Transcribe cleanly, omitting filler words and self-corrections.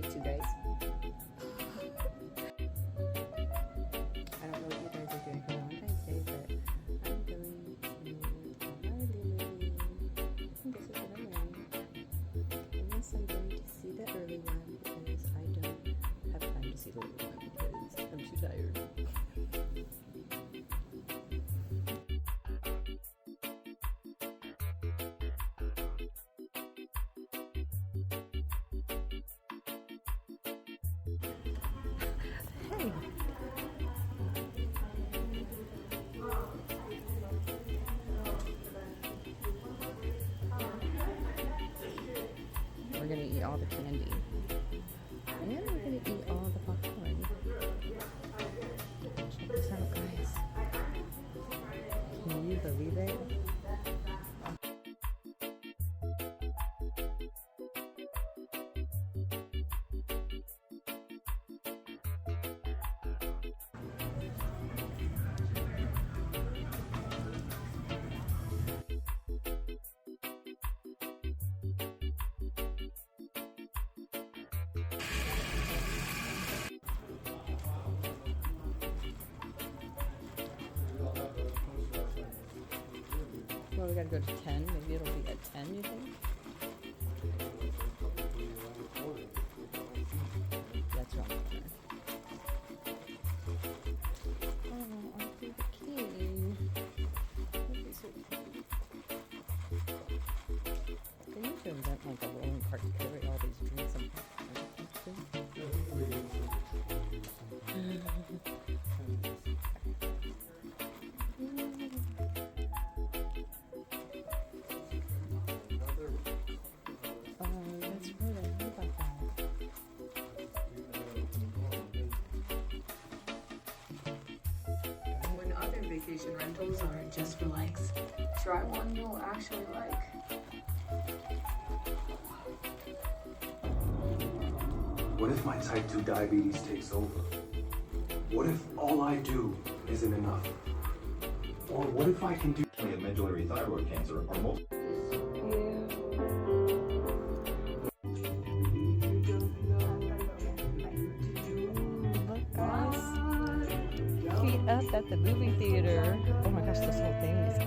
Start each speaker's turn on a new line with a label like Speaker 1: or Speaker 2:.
Speaker 1: Take two, guys. I don't know what you guys are doing for Valentine's Day, but I'm going to Marley. This is what I'm wearing. Unless I'm going to see the early one because I don't have time to see the little one because I'm too tired. Hey. We're gonna eat all the candy. And we're gonna eat all the popcorn. Check this out, guys. Can you believe it? Well, we gotta go to 10. Maybe it'll be at 10, you think? That's wrong. Oh, I'll be the king. That'd be so cute. They need to invent like a rolling cart to carry all these drinks and popcorn. Vacation rentals aren't just for likes. Try one you'll actually like.
Speaker 2: What if my type 2 diabetes takes over? What if all I do isn't enough? Or what if I can do
Speaker 3: medullary thyroid cancer or multiple?
Speaker 1: Feet up at the movie theater. Oh my gosh, this whole thing is